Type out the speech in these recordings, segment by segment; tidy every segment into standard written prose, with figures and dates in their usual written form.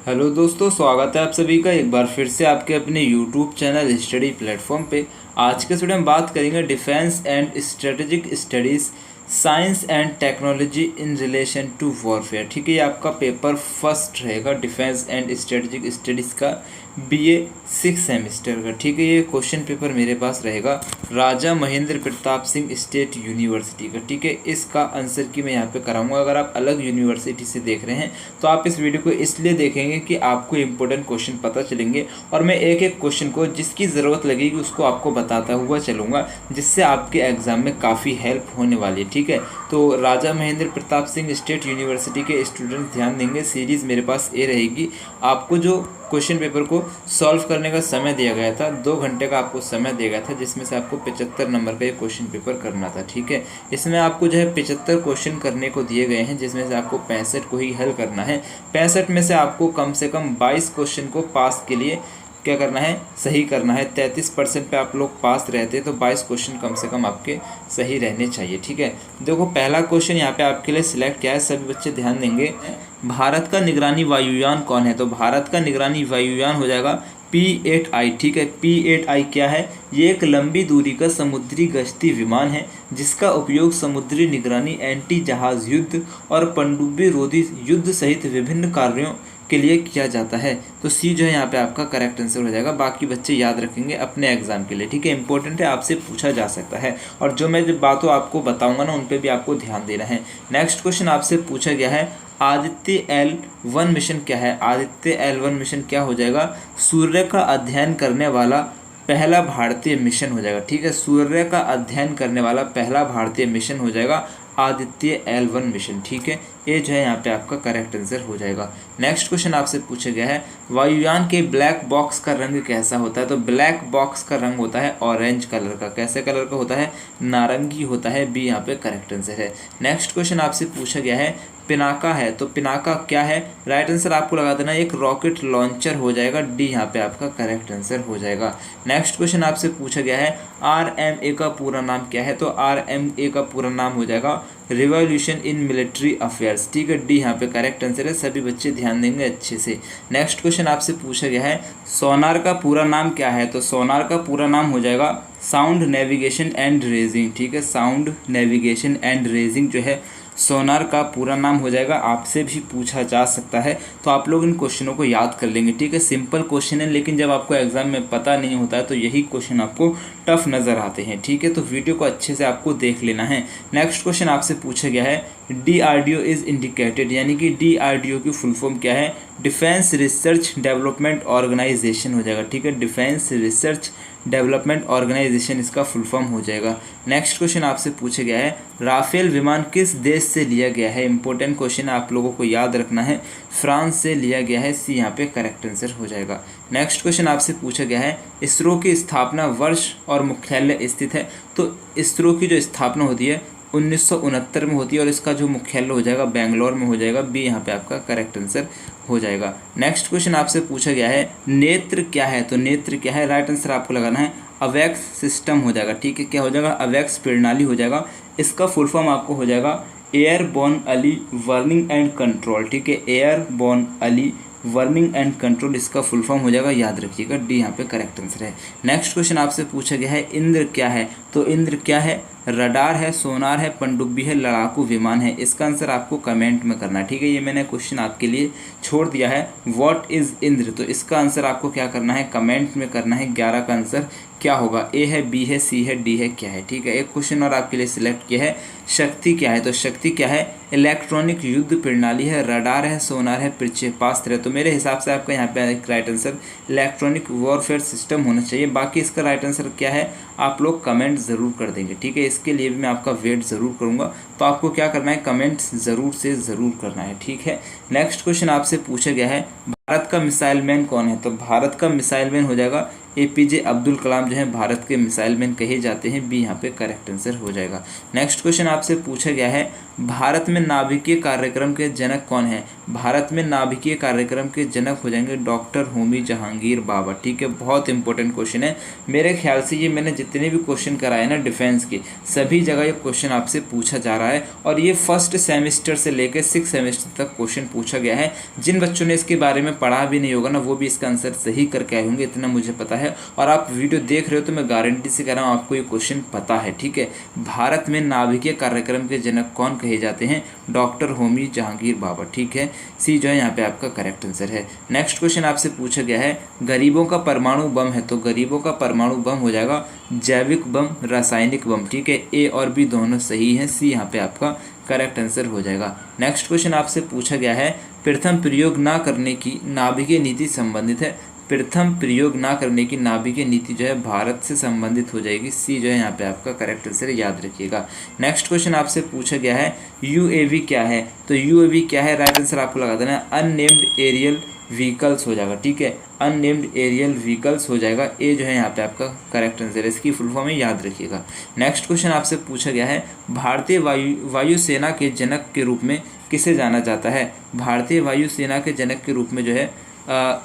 Hello दोस्तों, स्वागत है आप सभी का एक बार फिर से आपके अपने यूट्यूब चैनल स्टडी प्लेटफॉर्म पे। आज के स्टूडेंट हम बात करेंगे defence and strategic studies, science and technology in relation to warfare. ठीक है, ये आपका पेपर फर्स्ट रहेगा डिफेंस एंड स्ट्रेटेजिक स्टडीज़ का, बीए 6 सेमेस्टर का। ठीक है, ये क्वेश्चन पेपर मेरे पास रहेगा राजा महेंद्र प्रताप सिंह स्टेट यूनिवर्सिटी का। ठीक है, इसका आंसर की मैं यहाँ पे कराऊंगा। अगर आप अलग यूनिवर्सिटी से देख रहे हैं तो आप इस वीडियो को इसलिए देखेंगे कि आपको इंपॉर्टेंट क्वेश्चन पता चलेंगे और मैं एक एक क्वेश्चन को जिसकी ज़रूरत लगेगी उसको आपको बताता हुआ चलूँगा, जिससे आपके एग्ज़ाम में काफ़ी हेल्प होने वाली है। ठीक है, तो राजा महेंद्र प्रताप सिंह स्टेट यूनिवर्सिटी के स्टूडेंट्स ध्यान देंगे। सीरीज़ मेरे पास ये रहेगी। आपको जो क्वेश्चन पेपर को सॉल्व करने का समय दिया गया था, 2 घंटे का आपको समय दिया गया था, जिसमें से आपको 75 नंबर का ये क्वेश्चन पेपर करना था। ठीक है, इसमें आपको जो है 75 क्वेश्चन करने को दिए गए हैं, जिसमें से आपको 65 को ही हल करना है। 65 में से आपको कम से कम 22 क्वेश्चन को पास के लिए क्या करना है, सही करना है। 33% पे आप लोग पास रहते हैं तो 22 क्वेश्चन कम से कम आपके सही रहने चाहिए। ठीक है, देखो पहला क्वेश्चन यहाँ पे आपके लिए सिलेक्ट किया है, सभी बच्चे ध्यान देंगे। भारत का निगरानी वायुयान कौन है? तो भारत का निगरानी वायुयान हो जाएगा P8I। ठीक है, P8I क्या है? ये एक लंबी दूरी का समुद्री गश्ती विमान है जिसका उपयोग समुद्री निगरानी, एंटी जहाज युद्ध और पनडुब्बी रोधी युद्ध सहित विभिन्न कार्यों के लिए किया जाता है। तो सी जो है यहाँ पे आपका करेक्ट आंसर हो जाएगा। बाकी बच्चे याद रखेंगे अपने एग्जाम के लिए। ठीक है, इंपॉर्टेंट है, आपसे पूछा जा सकता है और जो मैं जब बातों आपको बताऊंगा ना, उन पे भी आपको ध्यान देना है। नेक्स्ट क्वेश्चन आपसे पूछा गया है, आदित्य L1 मिशन क्या है? आदित्य L1 मिशन क्या हो जाएगा? सूर्य का अध्ययन करने वाला पहला भारतीय मिशन हो जाएगा। ठीक है, सूर्य का अध्ययन करने वाला पहला भारतीय मिशन हो जाएगा आदित्य L1 मिशन। ठीक है, ये जो है यहाँ पे आपका करेक्ट आंसर हो जाएगा। नेक्स्ट क्वेश्चन आपसे पूछा गया है, वायुयान के ब्लैक बॉक्स का रंग कैसा होता है? तो ब्लैक बॉक्स का रंग होता है ऑरेंज कलर का। कैसे कलर का होता है? नारंगी होता है। बी यहाँ पे करेक्ट आंसर है। नेक्स्ट क्वेश्चन आपसे पूछा गया है, पिनाका है, तो पिनाका क्या है? राइट आंसर आपको लगा देना एक रॉकेट लॉन्चर हो जाएगा। डी यहाँ पे आपका करेक्ट आंसर हो जाएगा। नेक्स्ट क्वेश्चन आपसे पूछा गया है, RMA का पूरा नाम क्या है? तो RMA का पूरा नाम हो जाएगा रिवॉल्यूशन इन मिलिट्री अफेयर्स। ठीक है, डी यहाँ पे करेक्ट आंसर है। सभी बच्चे ध्यान देंगे अच्छे से। नेक्स्ट क्वेश्चन आपसे पूछा गया है, सोनार का पूरा नाम क्या है? तो सोनार का पूरा नाम हो जाएगा साउंड नेविगेशन एंड रेजिंग। ठीक है, साउंड नेविगेशन एंड रेजिंग जो है सोनार का पूरा नाम हो जाएगा। आपसे भी पूछा जा सकता है, तो आप लोग इन क्वेश्चनों को याद कर लेंगे। ठीक है, सिंपल क्वेश्चन है, लेकिन जब आपको एग्जाम में पता नहीं होता है तो यही क्वेश्चन आपको टफ नज़र आते हैं। ठीक है, तो वीडियो को अच्छे से आपको देख लेना है। नेक्स्ट क्वेश्चन आपसे पूछा गया है, DRDO इज़ इंडिकेटेड, यानी कि DRDO की फुल फॉर्म क्या है? डिफेंस रिसर्च डेवलपमेंट ऑर्गेनाइजेशन हो जाएगा। ठीक है, डिफेंस रिसर्च डेवलपमेंट ऑर्गेनाइजेशन इसका फुल फॉर्म हो जाएगा। नेक्स्ट क्वेश्चन आपसे पूछा गया है, राफेल विमान किस देश से लिया गया है? इंपॉर्टेंट क्वेश्चन आप लोगों को याद रखना है, फ्रांस से लिया गया है। सी यहाँ पे करेक्ट आंसर हो जाएगा। नेक्स्ट क्वेश्चन आपसे पूछा गया है, इसरो की स्थापना वर्ष और मुख्यालय स्थित है? तो इसरो की जो स्थापना होती है 1969 में होती है और इसका जो मुख्यालय हो जाएगा बेंगलोर में हो जाएगा। बी यहाँ पे आपका करेक्ट आंसर हो जाएगा। नेक्स्ट क्वेश्चन आपसे पूछा गया है, नेत्र क्या है? तो नेत्र क्या है? राइट आंसर आपको लगाना है अवेक्स सिस्टम हो जाएगा। ठीक है, क्या हो जाएगा? अवेक्स प्रणाली हो जाएगा। इसका फुल फॉर्म आपको हो जाएगा airborne early warning and control. ठीक है, airborne early warning and control इसका फुल फॉर्म हो जाएगा, याद रखिएगा। डी यहाँ पे करेक्ट आंसर है। नेक्स्ट क्वेश्चन आपसे पूछा गया है, इंद्र क्या है? तो इंद्र क्या है? रडार है, सोनार है, पनडुब्बी है, लड़ाकू विमान है। इसका आंसर आपको कमेंट में करना है। ठीक है, ये मैंने क्वेश्चन आपके लिए छोड़ दिया है, व्हाट इज इंद्र। तो इसका आंसर आपको क्या करना है? कमेंट में करना है। 11 का आंसर क्या होगा? ए है, बी है, सी है, डी है, क्या है? ठीक है, एक क्वेश्चन और आपके लिए सिलेक्ट किया है, शक्ति क्या है? तो शक्ति क्या है? इलेक्ट्रॉनिक युद्ध प्रणाली है, रडार है, सोनार है, प्रक्षेपास्त्र है। तो मेरे हिसाब से आपका यहाँ पे एक right answer electronic warfare system होना चाहिए। बाकी इसका राइट आंसर क्या है आप लोग कमेंट ज़रूर कर देंगे। ठीक है, इसके लिए भी मैं आपका वेट ज़रूर करूँगा, तो आपको क्या करना है? कमेंट्स ज़रूर से ज़रूर करना है। ठीक है, नेक्स्ट क्वेश्चन आपसे पूछा गया है, भारत का मिसाइल मैन कौन है? तो भारत का मिसाइल मैन हो जाएगा APJ अब्दुल कलाम जो है भारत के मिसाइल मैन कहे जाते हैं। बी यहाँ पे करेक्ट आंसर हो जाएगा। नेक्स्ट क्वेश्चन आपसे पूछा गया है, भारत में नाभिकीय कार्यक्रम के जनक कौन है? भारत में नाभिकीय कार्यक्रम के जनक हो जाएंगे डॉक्टर होमी जहांगीर बाबा। ठीक है, बहुत इंपॉर्टेंट क्वेश्चन है। मेरे ख्याल से ये मैंने जितने भी क्वेश्चन कराए ना डिफेंस के, सभी जगह ये क्वेश्चन आपसे पूछा जा रहा है और ये फर्स्ट सेमेस्टर से लेकर 6 सेमेस्टर तक क्वेश्चन पूछा गया है। जिन बच्चों ने इसके बारे में पढ़ा भी नहीं होगा ना, वो भी इसका आंसर सही करके आए होंगे, इतना मुझे पता है। और आप वीडियो देख रहे हो तो मैं गारंटी से कह रहा हूँ आपको ये क्वेश्चन पता है। ठीक है, भारत में नाभिकीय कार्यक्रम के जनक कौन कहे जाते हैं? डॉक्टर होमी जहांगीर बाबा। ठीक है, सी जो है यहाँ पे आपका करेक्ट आंसर है। नेक्स्ट क्वेश्चन आपसे पूछा गया है गरीबों का परमाणु बम है, तो गरीबों का परमाणु बम हो जाएगा जैविक बम, रासायनिक बम। ठीक है, ए और बी दोनों सही हैं, सी यहाँ पे आपका करेक्ट आंसर हो जाएगा। नेक्स्ट क्वेश्चन आपसे पूछा गया है प्रथम प्रयोग ना करने की नाभिकीय नीति संबंधित है। प्रथम प्रयोग ना करने की नाभिकीय नीति जो है भारत से संबंधित हो जाएगी, सी जो है यहाँ पे आपका करेक्ट आंसर याद रखिएगा। नेक्स्ट क्वेश्चन आपसे पूछा गया है यूएवी क्या है, तो यूएवी क्या है? राइट आंसर आपको लगा देना है अननेम्ड एरियल व्हीकल्स हो जाएगा। ठीक है, अननेम्ड एरियल व्हीकल्स हो जाएगा, ए जो है यहाँ पे आपका करेक्ट आंसर है। इसकी फुल फॉर्म में याद रखिएगा। नेक्स्ट क्वेश्चन आपसे पूछा गया है भारतीय वायुसेना के जनक के रूप में किसे जाना जाता है? भारतीय वायुसेना के जनक के रूप में जो है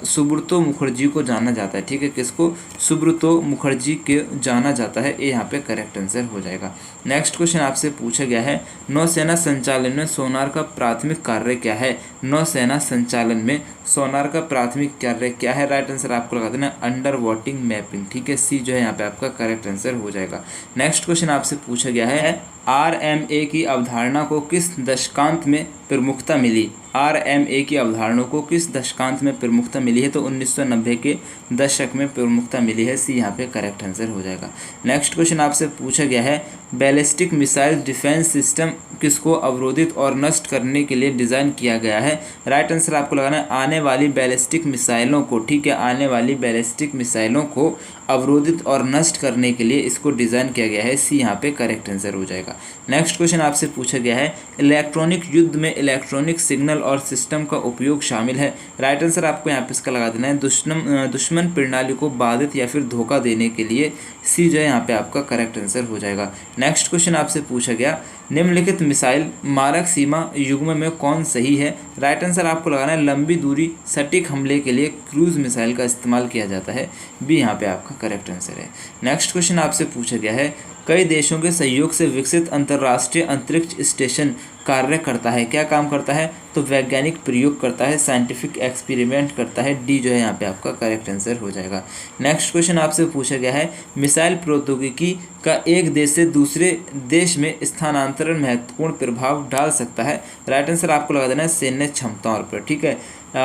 सुब्रतो मुखर्जी को जाना जाता है। ठीक है, किसको? सुब्रतो मुखर्जी के जाना जाता है, ये यहाँ पे करेक्ट आंसर हो जाएगा। नेक्स्ट क्वेश्चन आपसे पूछा गया है नौसेना संचालन में सोनार का प्राथमिक कार्य क्या है? नौसेना संचालन में सोनार का प्राथमिक कार्य क्या है? राइट आंसर आपको लगा देना अंडर वाटरिंग मैपिंग। ठीक है, सी जो है यहाँ पे आपका करेक्ट आंसर हो जाएगा। नेक्स्ट क्वेश्चन आपसे पूछा गया है RMA की अवधारणा को किस दशकांत में प्रमुखता मिली? RMA की अवधारणा को किस दशकांत में प्रमुखता मिली है? तो 1990 के दशक में प्रमुखता मिली है, सी यहाँ पे करेक्ट आंसर हो जाएगा। नेक्स्ट क्वेश्चन आपसे पूछा गया है बैलिस्टिक मिसाइल डिफेंस सिस्टम किसको अवरोधित और नष्ट करने के लिए डिज़ाइन किया गया है? राइट आंसर आपको लगाना है आने वाली बैलिस्टिक मिसाइलों को। ठीक है, आने वाली बैलिस्टिक मिसाइलों को अवरोधित और नष्ट करने के लिए इसको डिज़ाइन किया गया है, सी यहाँ पे करेक्ट आंसर हो जाएगा। नेक्स्ट क्वेश्चन आपसे पूछा गया है इलेक्ट्रॉनिक युद्ध में इलेक्ट्रॉनिक सिग्नल और सिस्टम का उपयोग शामिल है। राइट आंसर आपको यहाँ पे इसका लगा देना है दुश्मन प्रणाली को बाधित या फिर धोखा देने के लिए, सी जो है यहाँ पे आपका करेक्ट आंसर हो जाएगा। नेक्स्ट क्वेश्चन आपसे पूछा गया निम्नलिखित मिसाइल मारक सीमा युग्म में कौन सही है? राइट आंसर आपको लगाना है लंबी दूरी सटीक हमले के लिए क्रूज मिसाइल का इस्तेमाल किया जाता है, बी यहाँ पे आपका करेक्ट आंसर है। नेक्स्ट क्वेश्चन आपसे पूछा गया है कई देशों के सहयोग से विकसित अंतर्राष्ट्रीय अंतरिक्ष स्टेशन कार्य करता है, क्या काम करता है? तो वैज्ञानिक प्रयोग करता है, साइंटिफिक एक्सपेरिमेंट करता है, डी जो है यहाँ पे आपका करेक्ट आंसर हो जाएगा। नेक्स्ट क्वेश्चन आपसे पूछा गया है मिसाइल प्रौद्योगिकी का एक देश से दूसरे देश में स्थानांतरण महत्वपूर्ण प्रभाव डाल सकता है। राइट आंसर आपको लगा देना है सैन्य क्षमताओं पर। ठीक है,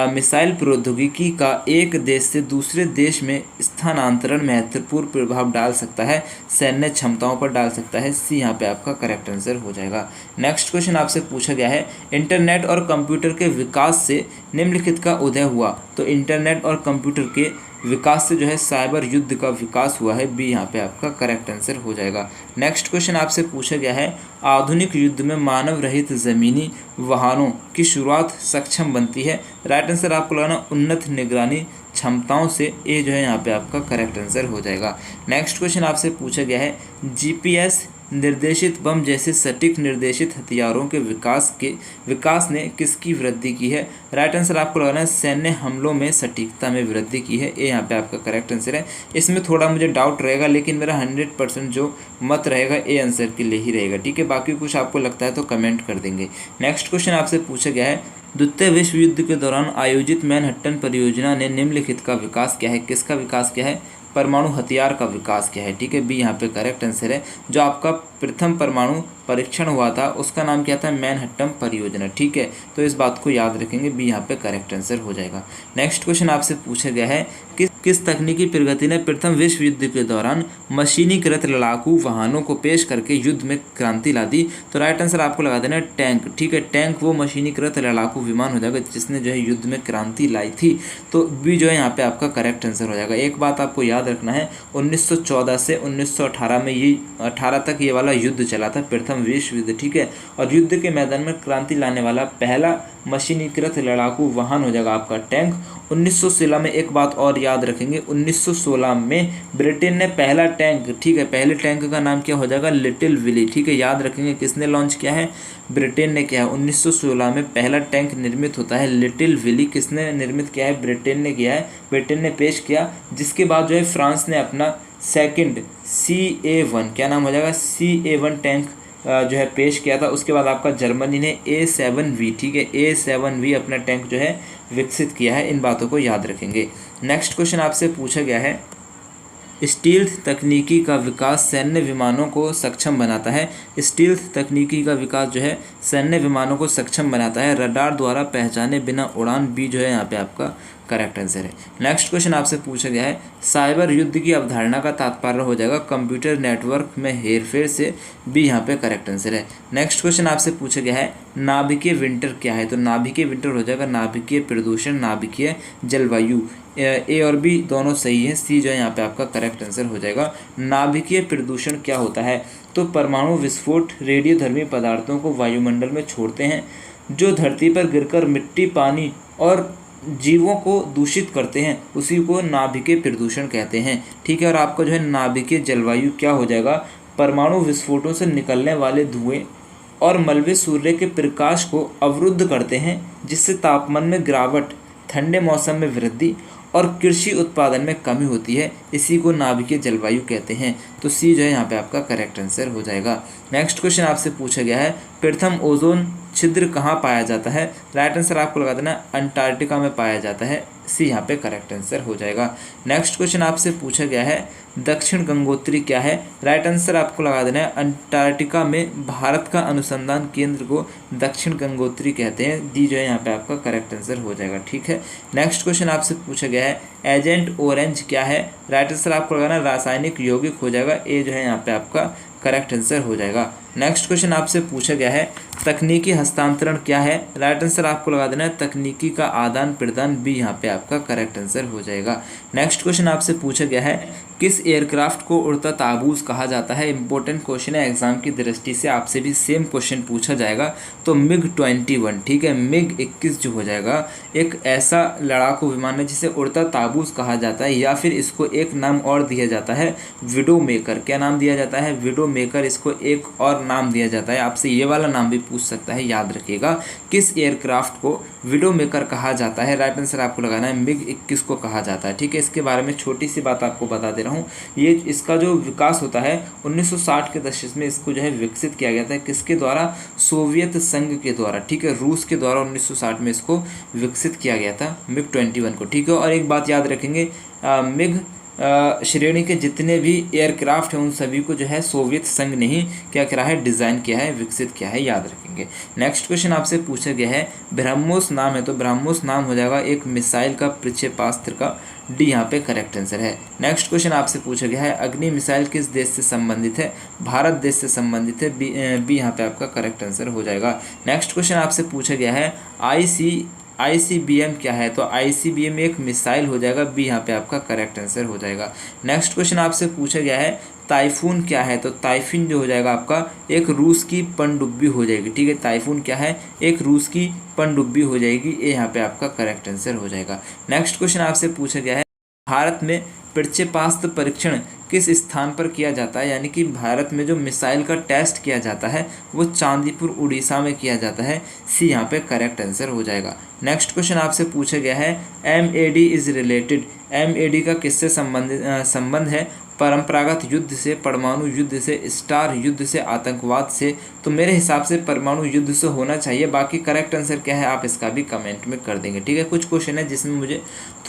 मिसाइल प्रौद्योगिकी का एक देश से दूसरे देश में स्थानांतरण महत्वपूर्ण प्रभाव डाल सकता है, सैन्य क्षमताओं पर डाल सकता है, सी यहाँ पे आपका करेक्ट आंसर हो जाएगा। नेक्स्ट क्वेश्चन आपसे पूछा गया है इंटरनेट और कंप्यूटर के विकास से निम्नलिखित का उदय हुआ, तो इंटरनेट और कंप्यूटर के विकास से जो है साइबर युद्ध का विकास हुआ है, बी यहाँ पे आपका करेक्ट आंसर हो जाएगा। नेक्स्ट क्वेश्चन आपसे पूछा गया है आधुनिक युद्ध में मानव रहित ज़मीनी वाहनों की शुरुआत सक्षम बनती है। राइट आंसर आपको लगाना उन्नत निगरानी क्षमताओं से, ए जो है यहाँ पे आपका करेक्ट आंसर हो जाएगा। नेक्स्ट क्वेश्चन आपसे पूछा गया है GPS निर्देशित बम जैसे सटीक निर्देशित हथियारों के विकास ने किसकी वृद्धि की है? राइट आंसर आपको लगाना है सैन्य हमलों में सटीकता में वृद्धि की है, ये यहाँ पे आपका करेक्ट आंसर है। इसमें थोड़ा मुझे डाउट रहेगा लेकिन मेरा 100% जो मत रहेगा ए आंसर के लिए ही रहेगा। ठीक है, बाकी कुछ आपको लगता है तो कमेंट कर देंगे। नेक्स्ट क्वेश्चन आपसे पूछा गया है द्वितीय विश्व युद्ध के दौरान आयोजित मैनहट्टन परियोजना ने निम्नलिखित का विकास किया है, किसका विकास किया है? परमाणु हथियार का विकास किया है। ठीक है, बी यहाँ पे करेक्ट आंसर है। जो आपका प्रथम परमाणु परीक्षण हुआ था उसका नाम क्या था? मैनहट्टन परियोजना। ठीक है, तो इस बात को याद रखेंगे, बी यहाँ पे करेक्ट आंसर हो जाएगा। नेक्स्ट क्वेश्चन आपसे पूछा गया है किस तकनीकी प्रगति ने प्रथम विश्व युद्ध के दौरान मशीनीकृत लड़ाकू वाहनों को पेश करके युद्ध में क्रांति ला दी? तो राइट आंसर आपको लगा देना टैंक। ठीक है, टैंक वो मशीनीकृत लड़ाकू विमान हो जाएगा जिसने जो है युद्ध में क्रांति लाई थी, तो बी जो है यहाँ पे आपका करेक्ट आंसर हो जाएगा। एक बात आपको याद रखना है 1914 से 1918 में ये 18 तक ये वाला युद्ध चला था, प्रथम विश्व युद्ध। ठीक है, और युद्ध के मैदान में क्रांति लाने वाला पहला मशीनीकृत लड़ाकू वाहन हो जाएगा आपका टैंक, 1916 में एक बात और याद रखेंगे, 1916 में ब्रिटेन ने पहला टैंक, ठीक है, पहले टैंक का नाम क्या हो जाएगा, लिटिल विली, ठीक है, याद रखेंगे किसने लॉन्च किया है, ब्रिटेन ने किया है। 1916 में पहला टैंक निर्मित होता है लिटिल विली, किसने निर्मित किया है, ब्रिटेन ने किया है, ब्रिटेन ने पेश किया। जिसके बाद जो है फ्रांस ने अपना सेकंड CA1, क्या नाम हो जाएगा, CA1 टैंक जो है पेश किया था। उसके बाद आपका जर्मनी ने A7V, ठीक है, A7V अपना टैंक जो है विकसित किया है। इन बातों को याद रखेंगे। नेक्स्ट क्वेश्चन आपसे पूछा गया है, स्टील्थ तकनीकी का विकास सैन्य विमानों को सक्षम बनाता है। स्टील्थ तकनीकी का विकास जो है सैन्य विमानों को सक्षम बनाता है। रडार द्वारा पहचाने बिना उड़ान भी जो है यहाँ पे आपका करेक्ट आंसर है। नेक्स्ट क्वेश्चन आपसे पूछा गया है, साइबर युद्ध की अवधारणा का तात्पर्य हो जाएगा कंप्यूटर नेटवर्क में हेरफेर से, भी यहाँ पे करेक्ट आंसर है। नेक्स्ट क्वेश्चन आपसे पूछा गया है, नाभिकीय विंटर क्या है, तो नाभिकीय विंटर हो जाएगा नाभिकीय प्रदूषण, नाभिकीय जलवायु। ए और बी दोनों सही है, सी जो है यहाँ पे आपका करेक्ट आंसर हो जाएगा। नाभिकीय प्रदूषण क्या होता है, तो परमाणु विस्फोट रेडियोधर्मी पदार्थों को वायुमंडल में छोड़ते हैं जो धरती पर गिरकर मिट्टी, पानी और जीवों को दूषित करते हैं, उसी को नाभिकीय प्रदूषण कहते हैं, ठीक है। और आपका जो है नाभिकीय जलवायु क्या हो जाएगा, परमाणु विस्फोटों से निकलने वाले धुएं और मलबे सूर्य के प्रकाश को अवरुद्ध करते हैं, जिससे तापमान में गिरावट, ठंडे मौसम में वृद्धि और कृषि उत्पादन में कमी होती है, इसी को नाभिकीय जलवायु कहते हैं। तो सी जो है यहाँ पे आपका करेक्ट आंसर हो जाएगा। नेक्स्ट क्वेश्चन आपसे पूछा गया है, प्रथम ओजोन छिद्र कहाँ पाया जाता है, राइट आंसर आपको लगा देना अंटार्कटिका में पाया जाता है, सी यहाँ पे करेक्ट आंसर हो जाएगा। नेक्स्ट क्वेश्चन आपसे पूछा गया है, दक्षिण गंगोत्री क्या है, राइट आंसर आपको लगा देना है अंटार्कटिका में भारत का अनुसंधान केंद्र को दक्षिण गंगोत्री कहते हैं, डी जो है यहाँ पे आपका करेक्ट आंसर हो जाएगा, ठीक है। नेक्स्ट क्वेश्चन आपसे पूछा गया है, एजेंट ऑरेंज क्या है, राइट आंसर आपको लगाना रासायनिक यौगिक हो जाएगा, ए जो है यहाँ पे आपका करेक्ट आंसर हो जाएगा। नेक्स्ट क्वेश्चन आपसे पूछा गया है, तकनीकी हस्तांतरण क्या है, राइट आंसर आपको लगा देना है तकनीकी का आदान प्रदान, बी यहाँ पे आपका करेक्ट आंसर हो जाएगा। नेक्स्ट क्वेश्चन आपसे पूछा गया है, किस एयरक्राफ्ट को उड़ता ताबूज कहा जाता है, इंपॉर्टेंट क्वेश्चन है, एग्जाम की दृष्टि से आपसे भी सेम क्वेश्चन पूछा जाएगा। तो MiG-21, ठीक है, MiG-21 जो हो जाएगा एक ऐसा लड़ाकू विमान है जिसे उड़ता ताबूज कहा जाता है, या फिर इसको एक नाम और दिया जाता है विडो मेकर। क्या नाम दिया जाता है, विडो मेकर, इसको एक और नाम दिया जाता है। आपसे ये वाला नाम भी पूछ सकता है, याद रखिएगा। किस एयरक्राफ्ट को विडो मेकर कहा जाता है, राइट आंसर आपको लगाना है MiG-21 को कहा जाता है, ठीक है। इसके बारे में छोटी सी बात आपको बता दे रहा हूँ, ये इसका जो विकास होता है 1960 के दशक में इसको जो है विकसित किया गया था, किसके द्वारा, सोवियत संघ के द्वारा, ठीक है, रूस के द्वारा 1960 में इसको विकसित किया गया था MiG-21 को, ठीक है। और एक बात याद रखेंगे, मिग श्रेणी के जितने भी एयरक्राफ्ट हैं उन सभी को जो है सोवियत संघ ने ही क्या करा है, डिज़ाइन किया है, विकसित किया है, याद रखेंगे। नेक्स्ट क्वेश्चन आपसे पूछा गया है, ब्रह्मोस नाम है, तो ब्रह्मोस नाम हो जाएगा एक मिसाइल का प्रक्षेपास्त्र का, डी यहाँ पे करेक्ट आंसर है। नेक्स्ट क्वेश्चन आपसे पूछा गया है, अग्नि मिसाइल किस देश से संबंधित है, भारत देश से संबंधित है, बी यहाँ पे आपका करेक्ट आंसर हो जाएगा। नेक्स्ट क्वेश्चन आपसे पूछा गया है, ICBM क्या है, तो ICBM एक मिसाइल हो जाएगा, बी यहाँ पे आपका करेक्ट आंसर हो जाएगा। नेक्स्ट क्वेश्चन आपसे पूछा गया है, टाइफून क्या है, तो टाइफून जो हो जाएगा आपका एक रूस की पनडुब्बी हो जाएगी, ठीक है। टाइफून क्या है, एक रूस की पनडुब्बी हो जाएगी, ये यहाँ पे आपका करेक्ट आंसर हो जाएगा। नेक्स्ट क्वेश्चन आपसे पूछा गया है, भारत में प्रक्षेपास्त्र परीक्षण किस स्थान पर किया जाता है, यानी कि भारत में जो मिसाइल का टेस्ट किया जाता है वो चांदीपुर उड़ीसा में किया जाता है, सी यहाँ पे करेक्ट आंसर हो जाएगा। नेक्स्ट क्वेश्चन आपसे पूछा गया है, MAD इज रिलेटेड, MAD का किससे संबंध है, परंपरागत युद्ध से, परमाणु युद्ध से, स्टार युद्ध से, आतंकवाद से, तो मेरे हिसाब से परमाणु युद्ध से होना चाहिए। बाकी करेक्ट आंसर क्या है आप इसका भी कमेंट में कर देंगे, ठीक है। कुछ क्वेश्चन है जिसमें मुझे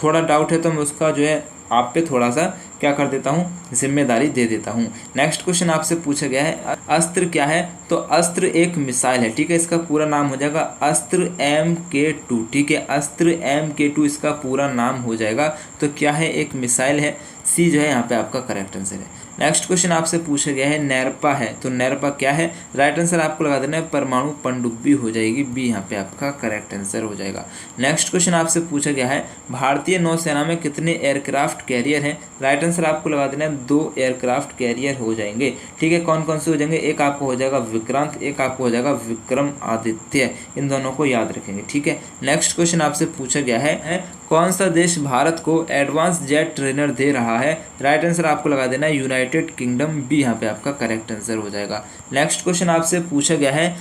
थोड़ा डाउट है तो मैं उसका जो है आप पे थोड़ा सा क्या कर देता हूँ, जिम्मेदारी दे देता हूँ। नेक्स्ट क्वेश्चन आपसे पूछा गया है, अस्त्र क्या है, तो अस्त्र एक मिसाइल है, ठीक है, इसका पूरा नाम हो जाएगा अस्त्र MK2, ठीक है, अस्त्र MK2 इसका पूरा नाम हो जाएगा। तो क्या है, एक मिसाइल है, सी जो है यहाँ पे आपका करेक्ट आंसर है। नेक्स्ट क्वेश्चन आपसे पूछा गया है, नेरपा है, तो नेरपा क्या है, राइट आंसर आपको लगा देना है परमाणु पनडुब्बी हो जाएगी, बी यहाँ पे आपका करेक्ट आंसर हो जाएगा। नेक्स्ट क्वेश्चन आपसे पूछा गया है, भारतीय नौसेना में कितने एयरक्राफ्ट कैरियर हैं, राइट आंसर आपको लगा देना है 2 एयरक्राफ्ट कैरियर हो जाएंगे, ठीक है। कौन कौन से हो जाएंगे, एक आपको हो जाएगा विक्रांत, एक आपको हो जाएगा विक्रम आदित्य, इन दोनों को याद रखेंगे, ठीक है। नेक्स्ट क्वेश्चन आपसे पूछा गया है, कौन सा देश भारत को एडवांस जेट ट्रेनर दे रहा है? राइट आंसर आपको लगा देना है यूनाइटेड किंगडम, बी यहाँ पे आपका करेक्ट आंसर हो जाएगा। नेक्स्ट क्वेश्चन आपसे पूछा गया है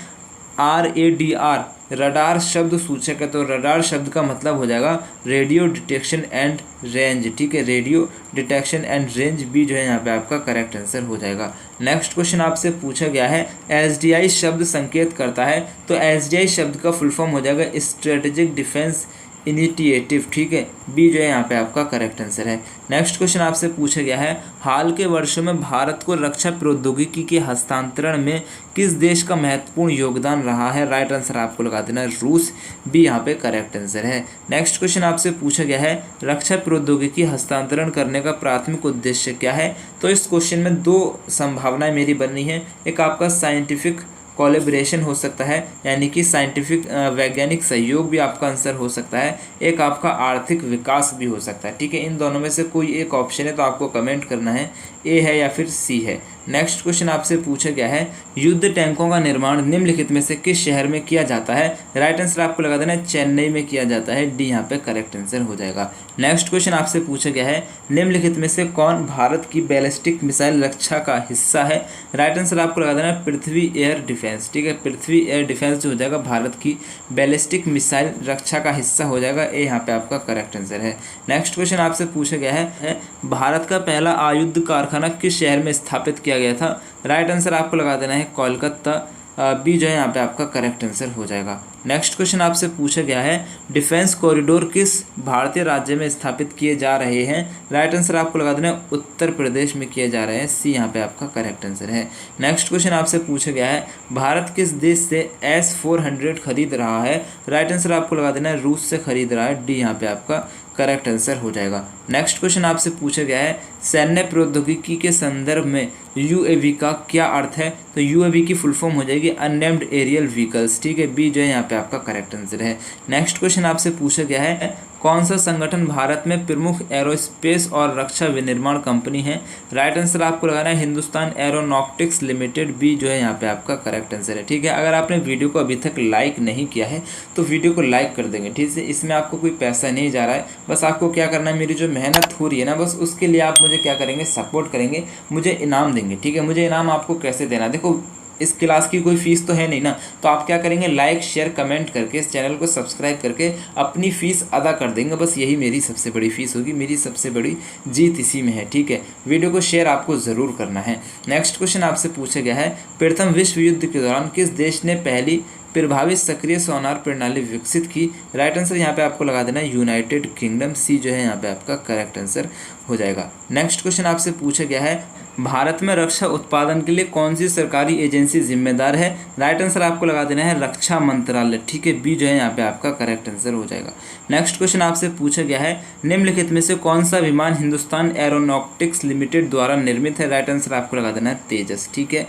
RADR रडार शब्द सूचक है, तो रडार शब्द का मतलब हो जाएगा रेडियो डिटेक्शन एंड रेंज, ठीक है, radio detection and range, B जो है यहाँ पे आपका करेक्ट आंसर हो जाएगा। नेक्स्ट क्वेश्चन आपसे पूछा गया है SDI शब्द संकेत करता है, तो SDI शब्द का फुल फॉर्म हो जाएगा स्ट्रेटेजिक डिफेंस इनिशिएटिव, ठीक है, बी जो है यहाँ पे आपका करेक्ट आंसर है। नेक्स्ट क्वेश्चन आपसे पूछा गया है हाल के वर्षों में भारत को रक्षा प्रौद्योगिकी के हस्तांतरण में किस देश का महत्वपूर्ण योगदान रहा है? राइट आंसर आपको लगा देना है रूस, बी यहाँ पे करेक्ट आंसर है। नेक्स्ट क्वेश्चन आपसे पूछा गया है रक्षा प्रौद्योगिकी हस्तांतरण करने का प्राथमिक उद्देश्य क्या है? तो इस क्वेश्चन में दो संभावनाएं मेरी बन रही हैं, एक आपका साइंटिफिक कोलैबोरेशन हो सकता है, यानी कि साइंटिफिक वैज्ञानिक सहयोग भी आपका आंसर हो सकता है, एक आपका आर्थिक विकास भी हो सकता है, ठीक है, इन दोनों में से कोई एक ऑप्शन है, तो आपको कमेंट करना है ए है या फिर सी है। नेक्स्ट क्वेश्चन आपसे पूछा गया है युद्ध टैंकों का निर्माण निम्नलिखित में से किस शहर में किया जाता है? राइट आंसर आपको लगा देना है चेन्नई में किया जाता है, डी यहाँ पे करेक्ट आंसर हो जाएगा। नेक्स्ट क्वेश्चन आपसे पूछा गया है निम्नलिखित में से कौन भारत की बैलिस्टिक मिसाइल रक्षा का हिस्सा है? राइट आंसर आपको लगा देना है पृथ्वी एयर डिफेंस, ठीक है, पृथ्वी एयर डिफेंस जो हो जाएगा भारत की बैलिस्टिक मिसाइल रक्षा का हिस्सा हो जाएगा, ए यहाँ पे आपका करेक्ट आंसर है। नेक्स्ट क्वेश्चन आपसे पूछा गया है भारत का पहला आयुध कारखाना किस शहर में स्थापित किया गया था? राइट आंसर आपको लगा देना है कोलकाता, बी जो है यहाँ पे आपका करेक्ट आंसर हो जाएगा। नेक्स्ट क्वेश्चन आपसे पूछा गया है डिफेंस कॉरिडोर किस भारतीय राज्य में स्थापित किए जा रहे हैं? राइट आंसर आपको लगा देना है उत्तर प्रदेश में किए जा रहे हैं, सी यहाँ पे आपका करेक्ट आंसर है। नेक्स्ट क्वेश्चन आपसे पूछा गया है भारत किस देश से S-400 खरीद रहा है? राइट आंसर आपको लगा देना है रूस से खरीद रहा है, डी यहाँ पे आपका करेक्ट आंसर हो जाएगा। नेक्स्ट क्वेश्चन आपसे पूछा गया है सैन्य प्रौद्योगिकी के संदर्भ में UAV का क्या अर्थ है? तो UAV की फुल फॉर्म हो जाएगी अनमैन्ड एरियल व्हीकल्स, ठीक है, बी जो है यहाँ पे आपका करेक्ट आंसर है। नेक्स्ट क्वेश्चन आपसे पूछा गया है कौन सा संगठन भारत में प्रमुख एरोस्पेस और रक्षा विनिर्माण कंपनी है? राइट आंसर आपको लगाना है हिंदुस्तान एरोनॉटिक्स लिमिटेड, बी जो है यहाँ पे आपका करेक्ट आंसर है, ठीक है। अगर आपने वीडियो को अभी तक लाइक नहीं किया है तो वीडियो को लाइक कर देंगे, ठीक है, इसमें आपको कोई पैसा नहीं जा रहा है, बस आपको क्या करना है, मेरी जो मेहनत हो रही है ना, बस उसके लिए आप मुझे क्या करेंगे, सपोर्ट करेंगे, मुझे इनाम देंगे, ठीक है। मुझे इनाम आपको कैसे देना, देखो इस क्लास की कोई फ़ीस तो है नहीं ना, तो आप क्या करेंगे, लाइक शेयर कमेंट करके इस चैनल को सब्सक्राइब करके अपनी फ़ीस अदा कर देंगे, बस यही मेरी सबसे बड़ी फ़ीस होगी, मेरी सबसे बड़ी जीत इसी में है, ठीक है। वीडियो को शेयर आपको ज़रूर करना है। नेक्स्ट क्वेश्चन आपसे पूछा गया है प्रथम विश्व युद्ध के दौरान किस देश ने पहली प्रभावित सक्रिय सोनार प्रणाली विकसित की? राइट आंसर यहाँ पे आपको लगा देना है यूनाइटेड किंगडम, सी जो है यहाँ पे आपका करेक्ट आंसर हो जाएगा। नेक्स्ट क्वेश्चन आपसे पूछा गया है भारत में रक्षा उत्पादन के लिए कौन सी सरकारी एजेंसी जिम्मेदार है? राइट आंसर आपको लगा देना है रक्षा मंत्रालय, ठीक है, बी जो है यहाँ पे आपका करेक्ट आंसर हो जाएगा। नेक्स्ट क्वेश्चन आपसे पूछा गया है निम्नलिखित में से कौन सा विमान हिंदुस्तान एरोनॉटिक्स लिमिटेड द्वारा निर्मित है? राइट आंसर आपको लगा देना है तेजस, ठीक है,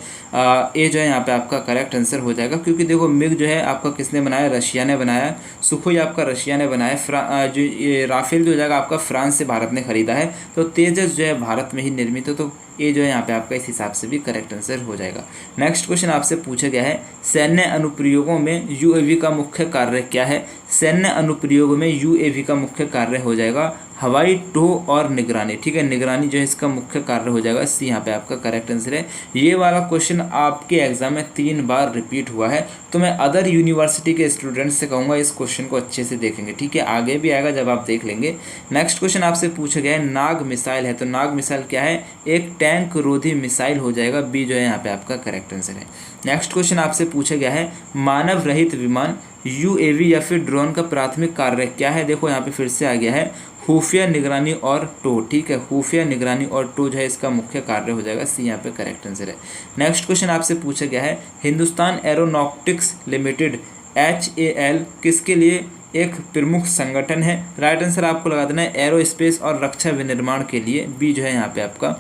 ए जो है यहाँ पे आपका करेक्ट आंसर हो जाएगा, क्योंकि देखो मिग जो है आपका किसने बनाया, रशिया ने बनाया, सुखोई आपका रशिया ने बनाया, जो ये राफेल जो हो जाएगा आपका फ्रांस से भारत ने खरीदा है, तो तेजस जो है भारत में ही निर्मित है, तो ये जो है यहाँ पे आपका इस हिसाब से भी करेक्ट आंसर हो जाएगा। नेक्स्ट क्वेश्चन आपसे पूछा गया है सैन्य अनुप्रयोगों में UAV का मुख्य कार्य क्या है? सैन्य अनुप्रयोगों में UAV का मुख्य कार्य हो जाएगा हवाई टो और निगरानी, ठीक है, निगरानी जो है इसका मुख्य कार्य हो जाएगा, सी यहाँ पे आपका करेक्ट आंसर है। ये वाला क्वेश्चन आपके एग्जाम में 3 बार रिपीट हुआ है, तो मैं अदर यूनिवर्सिटी के स्टूडेंट्स से कहूँगा इस क्वेश्चन को अच्छे से देखेंगे, ठीक है, आगे भी आएगा जब आप देख लेंगे। नेक्स्ट क्वेश्चन आपसे पूछा गया है नाग मिसाइल है, तो नाग मिसाइल क्या है, एक टैंक रोधी मिसाइल हो जाएगा, बी जो है यहाँ पे आपका करेक्ट आंसर है। नेक्स्ट क्वेश्चन आपसे पूछा गया है मानव रहित विमान UAV या फिर ड्रोन का प्राथमिक कार्य क्या है? देखो यहाँ पे फिर से आ गया है खुफिया निगरानी और टो, ठीक है, खुफिया निगरानी और टो जो है इसका मुख्य कार्य हो जाएगा, सी यहाँ पे करेक्ट आंसर है। नेक्स्ट क्वेश्चन आपसे पूछा गया है हिंदुस्तान एरोनॉटिक्स लिमिटेड HAL किसके लिए एक प्रमुख संगठन है? राइट आंसर आपको लगा देना है एरोस्पेस और रक्षा विनिर्माण के लिए, बी जो है यहाँ पे आपका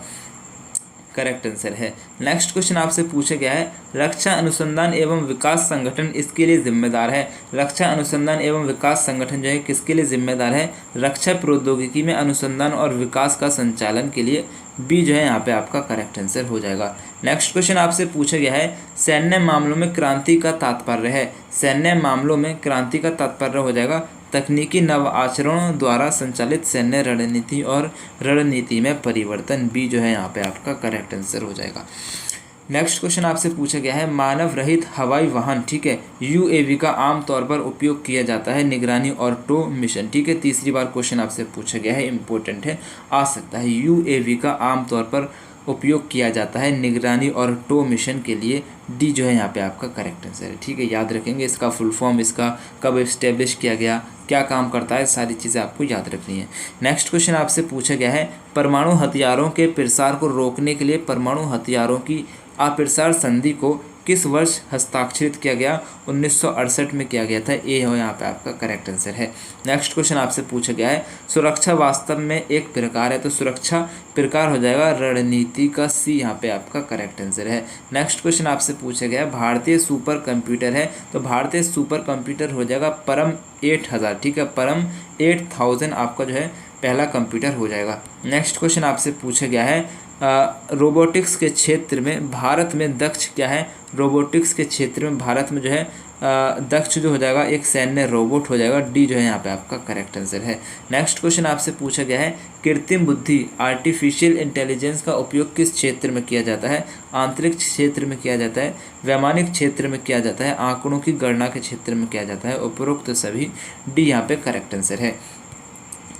करेक्ट आंसर है। नेक्स्ट क्वेश्चन आपसे पूछा गया है रक्षा अनुसंधान एवं विकास संगठन इसके लिए जिम्मेदार है? रक्षा अनुसंधान एवं विकास संगठन जो है किसके लिए जिम्मेदार है? रक्षा प्रौद्योगिकी में अनुसंधान और विकास का संचालन के लिए, बी जो है यहाँ पे आपका करेक्ट आंसर हो जाएगा। नेक्स्ट क्वेश्चन आपसे पूछा गया है सैन्य मामलों में क्रांति का तात्पर्य है? सैन्य मामलों में क्रांति का तात्पर्य हो जाएगा तकनीकी नवाचरणों द्वारा संचालित सैन्य रणनीति और रणनीति में परिवर्तन। बी जो है यहाँ पे आपका करेक्ट आंसर हो जाएगा। नेक्स्ट क्वेश्चन आपसे पूछा गया है मानव रहित हवाई वाहन, ठीक है, यूएवी का आमतौर पर उपयोग किया जाता है निगरानी और टो मिशन, ठीक है। तीसरी बार क्वेश्चन आपसे पूछा गया है, इंपॉर्टेंट है, आ सकता है। यूएवी का आमतौर पर उपयोग किया जाता है निगरानी और टो मिशन के लिए। डी जो है यहाँ पे आपका करेक्ट आंसर है, ठीक है। याद रखेंगे इसका फुल फॉर्म, इसका कब इस्टेब्लिश किया गया, क्या काम करता है, सारी चीज़ें आपको याद रखनी है। नेक्स्ट क्वेश्चन आपसे पूछा गया है परमाणु हथियारों के प्रसार को रोकने के लिए परमाणु हथियारों की अप्रसार संधि को किस वर्ष हस्ताक्षरित किया गया? 1968 में किया गया था। ये हो यहाँ पे आपका करेक्ट आंसर है। नेक्स्ट क्वेश्चन आपसे पूछा गया है सुरक्षा वास्तव में एक प्रकार है, तो सुरक्षा प्रकार हो जाएगा रणनीति का। सी यहाँ पे आपका करेक्ट आंसर है। नेक्स्ट क्वेश्चन आपसे पूछा गया है भारतीय सुपर कंप्यूटर है, तो भारतीय सुपर कंप्यूटर हो जाएगा परम 8000, ठीक है, परम 8000 आपका जो है पहला कंप्यूटर हो जाएगा। नेक्स्ट क्वेश्चन आपसे पूछा गया है रोबोटिक्स के क्षेत्र में भारत में दक्ष क्या है? रोबोटिक्स के क्षेत्र में भारत में जो है दक्ष जो हो जाएगा एक सैन्य रोबोट हो जाएगा। डी जो है यहाँ पे आपका करेक्ट आंसर है। नेक्स्ट क्वेश्चन आपसे पूछा गया है कृत्रिम बुद्धि आर्टिफिशियल इंटेलिजेंस का उपयोग किस क्षेत्र में किया जाता है? आंतरिक क्षेत्र में किया जाता है, वैमानिक क्षेत्र में किया जाता है, आंकड़ों की गणना के क्षेत्र में किया जाता है, उपरोक्त सभी। डी यहाँ पे करेक्ट आंसर है।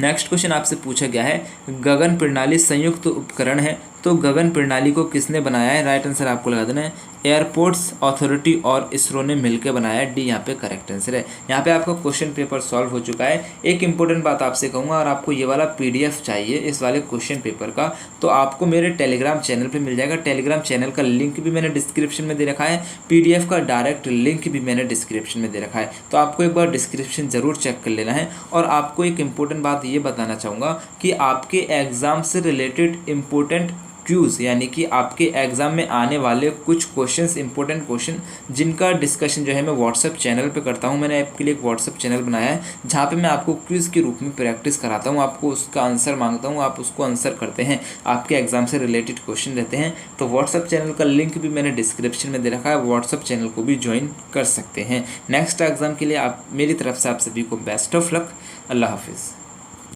नेक्स्ट क्वेश्चन आपसे पूछा गया है गगन प्रणाली संयुक्त उपकरण है, तो गगन प्रणाली को किसने बनाया है? राइट आंसर आपको लगा देना है एयरपोर्ट्स अथॉरिटी और इसरो ने मिलकर बनाया है। डी यहाँ पे करेक्ट आंसर है। यहाँ पे आपका क्वेश्चन पेपर सॉल्व हो चुका है। एक इंपॉर्टेंट बात आपसे कहूँगा, और आपको ये वाला पीडीएफ चाहिए इस वाले क्वेश्चन पेपर का, तो आपको मेरे टेलीग्राम चैनल पे मिल जाएगा। टेलीग्राम चैनल का लिंक भी मैंने डिस्क्रिप्शन में दे रखा है, पीडीएफ का डायरेक्ट लिंक भी मैंने डिस्क्रिप्शन में दे रखा है, तो आपको एक बार डिस्क्रिप्शन ज़रूर चेक कर लेना है। और आपको एक इम्पोर्टेंट बात ये बताना चाहूँगा कि आपके एग्ज़ाम से रिलेटेड इम्पोर्टेंट क्यूज़, यानी कि आपके एग्ज़ाम में आने वाले कुछ क्वेश्चंस, इंपॉर्टेंट क्वेश्चन जिनका डिस्कशन जो है मैं व्हाट्सएप चैनल पे करता हूँ। मैंने आपके लिए एक व्हाट्सएप चैनल बनाया है जहाँ पे मैं आपको क्विज़ के रूप में प्रैक्टिस कराता हूँ, आपको उसका आंसर मांगता हूँ, आप उसको आंसर करते हैं, आपके एग्ज़ाम से रिलेटेड क्वेश्चन रहते हैं। तो व्हाट्सएप चैनल का लिंक भी मैंने डिस्क्रिप्शन में दे रखा है, व्हाट्सएप चैनल को भी ज्वाइन कर सकते हैं। नेक्स्ट एग्ज़ाम के लिए आप मेरी तरफ से आप सभी को बेस्ट ऑफ लक। अल्लाह हाफिज़।